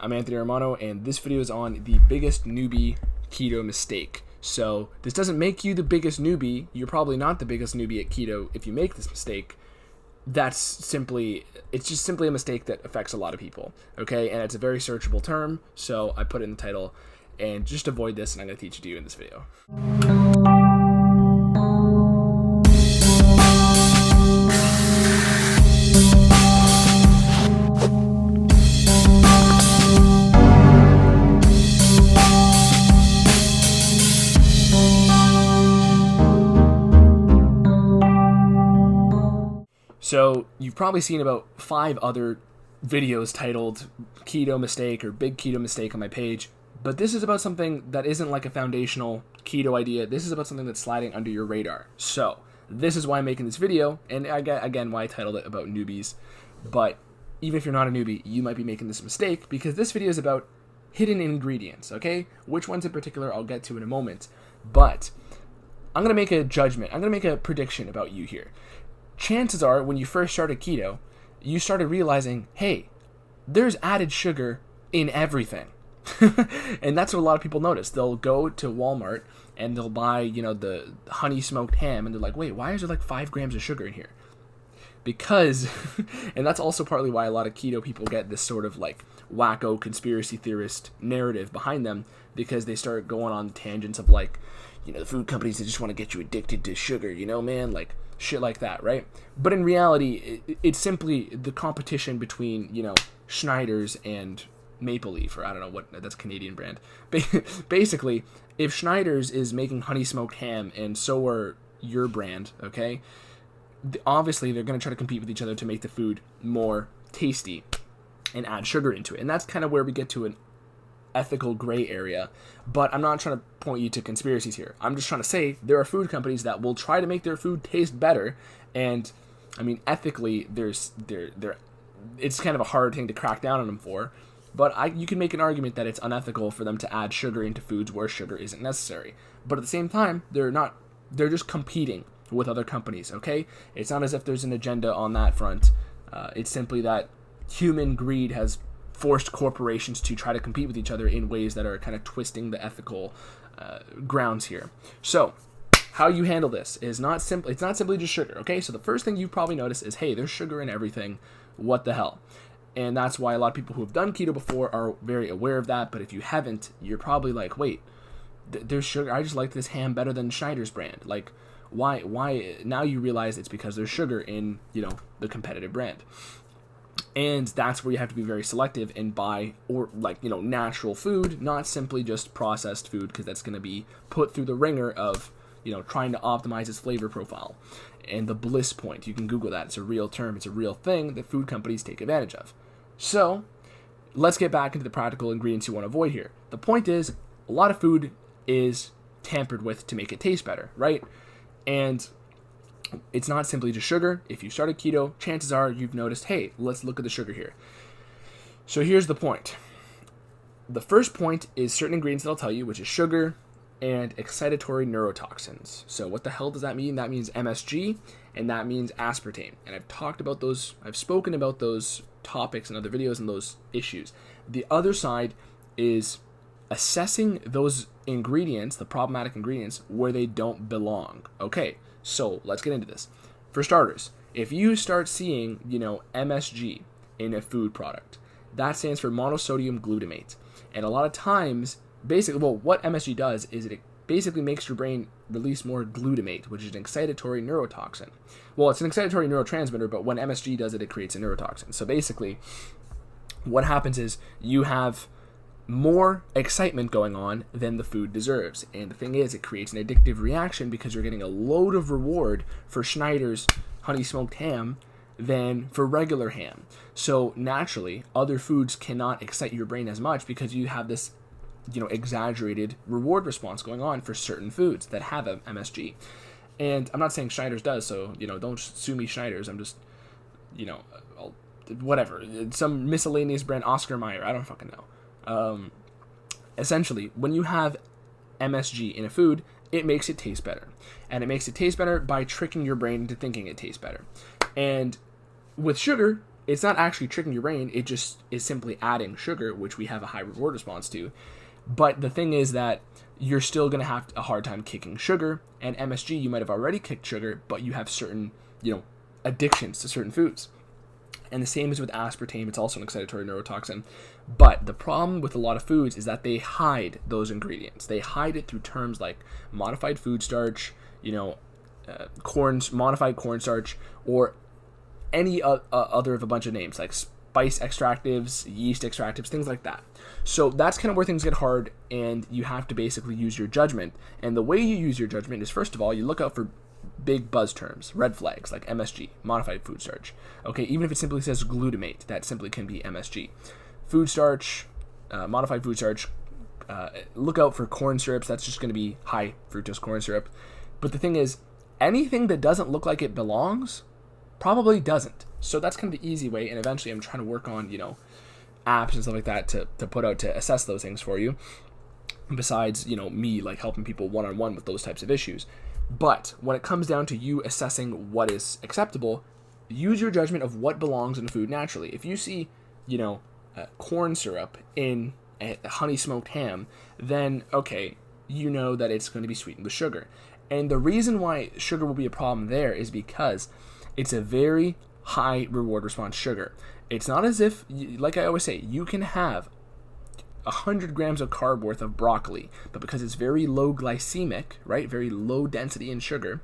I'm Anthony Romano, and this video is on the biggest newbie keto mistake. So this doesn't make you the biggest newbie. You're probably not the biggest newbie at keto if you make this mistake. It's just simply a mistake that affects a lot of people, okay? And it's a very searchable term, so I put it in the title. And just avoid this, and I'm going to teach it to you in this video. So you've probably seen about 5 other videos titled Keto Mistake or Big Keto Mistake on my page, but this is about something that isn't like a foundational keto idea. This is about something that's sliding under your radar. So this is why I'm making this video, and again, why I titled it about newbies. But even if you're not a newbie, you might be making this mistake because this video is about hidden ingredients, okay? Which ones in particular I'll get to in a moment. But I'm going to make a judgment. I'm going to make a prediction about you here. Chances are, when you first started keto, you started realizing, hey, there's added sugar in everything. And that's what a lot of people notice. They'll go to Walmart and they'll buy, the honey smoked ham, and they're like, wait, why is there like 5 grams of sugar in here? Because, and that's also partly why a lot of keto people get this sort of like wacko conspiracy theorist narrative behind them, because they start going on tangents of like, the food companies, they just want to get you addicted to sugar, man, like shit like that, right? But in reality, it's simply the competition between, Schneider's and Maple Leaf, or I don't know what, that's a Canadian brand. Basically, if Schneider's is making honey smoked ham and so are your brand, okay, obviously they're going to try to compete with each other to make the food more tasty and add sugar into it. And that's kind of where we get to an ethical gray area. But I'm not trying to point you to conspiracies here. I'm just trying to say there are food companies that will try to make their food taste better. And I mean, ethically, it's kind of a hard thing to crack down on them for. But you can make an argument that it's unethical for them to add sugar into foods where sugar isn't necessary. But at the same time, they're just competing with other companies, okay? It's not as if there's an agenda on that front. It's simply that human greed has forced corporations to try to compete with each other in ways that are kind of twisting the ethical grounds here. So how you handle this is it's not simply just sugar, okay? So the first thing you probably notice is, hey, there's sugar in everything. What the hell? And that's why a lot of people who have done keto before are very aware of that. But if you haven't, you're probably like, wait, there's sugar. I just like this ham better than Schneider's brand. Like, why? Now you realize it's because there's sugar in, the competitive brand. And that's where you have to be very selective and buy, natural food, not simply just processed food, because that's going to be put through the ringer of, trying to optimize its flavor profile. And the bliss point, you can Google that. It's a real term. It's a real thing that food companies take advantage of. So let's get back into the practical ingredients you want to avoid here. The point is, a lot of food is tampered with to make it taste better, right? And it's not simply just sugar. If you started keto, chances are you've noticed, hey, let's look at the sugar here. So here's the point. The first point is certain ingredients that I'll tell you, which is sugar and excitatory neurotoxins. So what the hell does that mean? That means MSG, and that means aspartame. And I've spoken about those topics in other videos and those issues. The other side is assessing those ingredients, the problematic ingredients, where they don't belong. Okay, so let's get into this. For starters, if you start seeing, MSG in a food product, that stands for monosodium glutamate. And a lot of times, what MSG does is it basically makes your brain release more glutamate, which is an excitatory neurotoxin. Well, it's an excitatory neurotransmitter, but when MSG does it, it creates a neurotoxin. So basically, what happens is you have more excitement going on than the food deserves. And the thing is, it creates an addictive reaction because you're getting a load of reward for Schneider's honey smoked ham than for regular ham. So naturally, other foods cannot excite your brain as much because you have this exaggerated reward response going on for certain foods that have MSG. And I'm not saying Schneider's does, so, don't sue me, Schneider's. I'm just, whatever. Some miscellaneous brand, Oscar Mayer, I don't fucking know. Essentially, when you have MSG in a food, it makes it taste better. And it makes it taste better by tricking your brain into thinking it tastes better. And with sugar, it's not actually tricking your brain. It just is simply adding sugar, which we have a high reward response to. But the thing is that you're still going to have a hard time kicking sugar. And MSG, you might have already kicked sugar, but you have certain, addictions to certain foods. And the same is with aspartame. It's also an excitatory neurotoxin. But the problem with a lot of foods is that they hide those ingredients. They hide it through terms like modified food starch, modified cornstarch, or any other of a bunch of names like spice extractives, yeast extractives, things like that. So that's kind of where things get hard, and you have to basically use your judgment. And the way you use your judgment is, first of all, you look out for big buzz terms, red flags like MSG, modified food starch. Okay, even if it simply says glutamate, that simply can be MSG. Food starch, modified food starch. Look out for corn syrups. That's just going to be high fructose corn syrup. But the thing is, anything that doesn't look like it belongs probably doesn't. So that's kind of the easy way. And eventually, I'm trying to work on apps and stuff like that to put out to assess those things for you. Besides me like helping people one-on-one with those types of issues. But when it comes down to you assessing what is acceptable, use your judgment of what belongs in the food naturally. If you see, corn syrup in a honey smoked ham, then okay, you know that it's going to be sweetened with sugar. And the reason why sugar will be a problem there is because it's a very high reward response sugar. It's not as if, like I always say, you can have 100 grams of carb worth of broccoli, but because it's very low glycemic, right, very low density in sugar,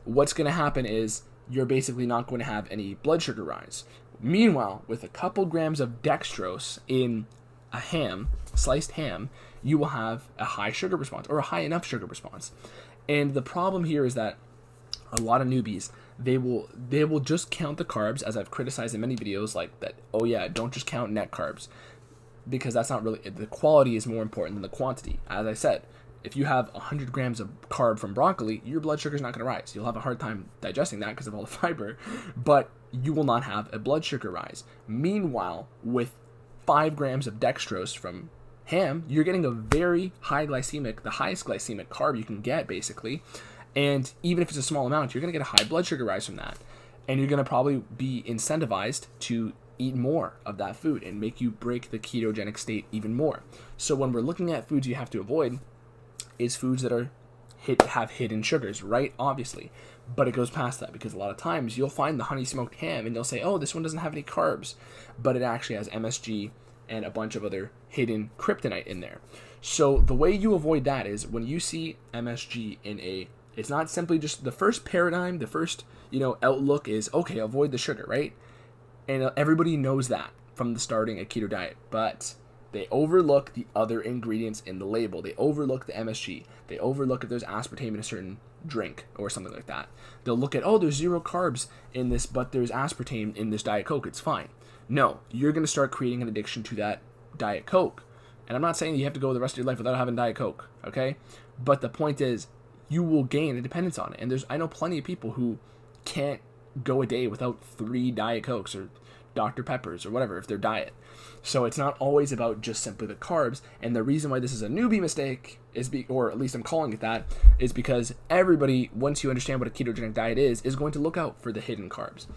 what's going to happen is you're basically not going to have any blood sugar rise. Meanwhile, with a couple grams of dextrose in a ham, sliced ham, you will have a high sugar response, or a high enough sugar response. And the problem here is that a lot of newbies, they will just count the carbs, as I've criticized in many videos, like that, oh yeah, don't just count net carbs, because that's not really, the quality is more important than the quantity. As I said, if you have 100 grams of carb from broccoli, your blood sugar is not going to rise. You'll have a hard time digesting that because of all the fiber, but you will not have a blood sugar rise. Meanwhile, with 5 grams of dextrose from ham, you're getting a very high glycemic, the highest glycemic carb you can get, basically. And even if it's a small amount, you're going to get a high blood sugar rise from that. And you're going to probably be incentivized to eat more of that food and make you break the ketogenic state even more. So when we're looking at foods you have to avoid, is foods that have hidden sugars, right? Obviously. But it goes past that, because a lot of times you'll find the honey smoked ham and they'll say, oh, this one doesn't have any carbs, but it actually has MSG and a bunch of other hidden kryptonite in there. So the way you avoid that is when you see MSG in it's not simply just the first paradigm, the first, outlook is, okay, avoid the sugar, right? And everybody knows that from the starting a keto diet, but they overlook the other ingredients in the label. They overlook the MSG. They overlook if there's aspartame in a certain drink or something like that. They'll look at, oh, there's 0 carbs in this, but there's aspartame in this Diet Coke. It's fine. No, you're going to start creating an addiction to that Diet Coke. And I'm not saying you have to go the rest of your life without having Diet Coke, okay? But the point is, you will gain a dependence on it. And I know plenty of people who can't go a day without 3 Diet Cokes or Dr. Peppers or whatever if they're diet. So it's not always about just simply the carbs. And the reason why this is a newbie mistake or at least I'm calling it that, is because everybody, once you understand what a ketogenic diet is going to look out for the hidden carbs.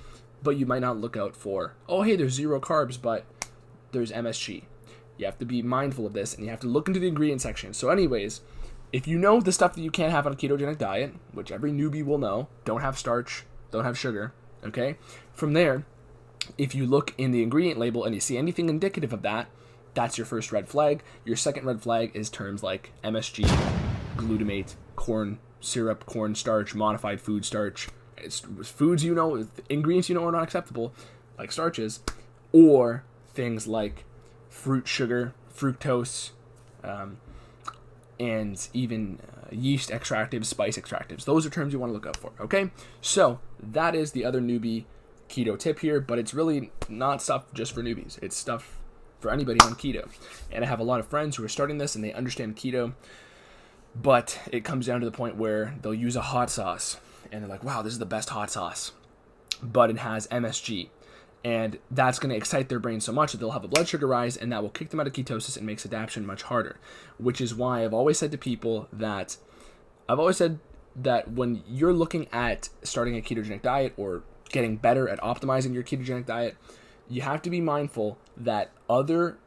But you might not look out for, oh, hey, there's 0 carbs, but there's MSG. You have to be mindful of this, and you have to look into the ingredient section. So anyways, if you know the stuff that you can't have on a ketogenic diet, which every newbie will know, don't have starch, don't have sugar, okay? From there, if you look in the ingredient label and you see anything indicative of that, that's your first red flag. Your second red flag is terms like MSG, glutamate, corn syrup, cornstarch, modified food starch. It's foods ingredients are not acceptable, like starches, or things like fruit sugar, fructose, and even yeast extractives, spice extractives. Those are terms you want to look out for, okay? So that is the other newbie keto tip here, but it's really not stuff just for newbies. It's stuff for anybody on keto. And I have a lot of friends who are starting this and they understand keto, but it comes down to the point where they'll use a hot sauce and they're like, wow, this is the best hot sauce, but it has MSG. And that's going to excite their brain so much that they'll have a blood sugar rise, and that will kick them out of ketosis and makes adaptation much harder. Which is why I've always said to people that when you're looking at starting a ketogenic diet or getting better at optimizing your ketogenic diet, you have to be mindful that other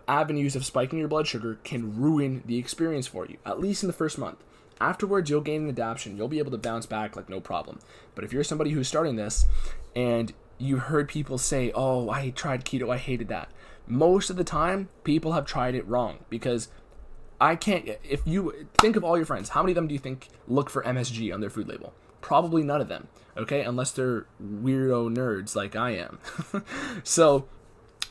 avenues of spiking your blood sugar can ruin the experience for you, at least in the first month. Afterwards, you'll gain an adaptation. You'll be able to bounce back like no problem. But if you're somebody who's starting this and you heard people say, oh, I tried keto, I hated that. Most of the time, people have tried it wrong, because I can't, if you think of all your friends, how many of them do you think look for MSG on their food label? Probably none of them, okay? Unless they're weirdo nerds like I am. So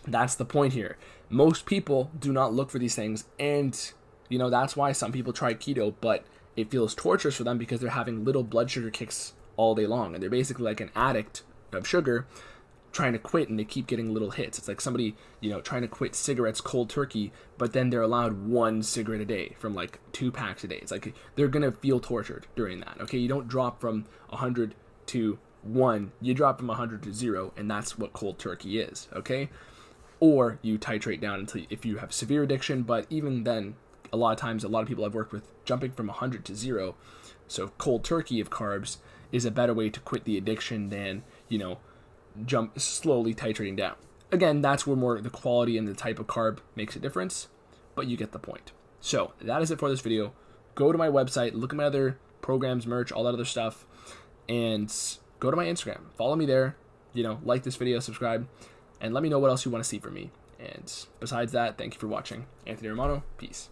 that's the point here. Most people do not look for these things, and that's why some people try keto, but it feels torturous for them because they're having little blood sugar kicks all day long, and they're basically like an addict of sugar trying to quit, and they keep getting little hits. It's like somebody, trying to quit cigarettes cold turkey, but then they're allowed 1 cigarette a day from like 2 packs a day. It's like they're gonna feel tortured during that. Okay, you don't drop from 100 to 1, you drop from 100 to 0, and that's what cold turkey is. Okay, or you titrate down until if you have severe addiction, but even then, a lot of times, a lot of people I've worked with jumping from 100 to 0, so cold turkey of carbs is a better way to quit the addiction than jump slowly titrating down. Again, that's where more the quality and the type of carb makes a difference, but you get the point. So that is it for this video. Go to my website, look at my other programs, merch, all that other stuff, and go to my Instagram. Follow me there. Like this video, subscribe, and let me know what else you want to see from me. And besides that, thank you for watching. Anthony Romano, peace.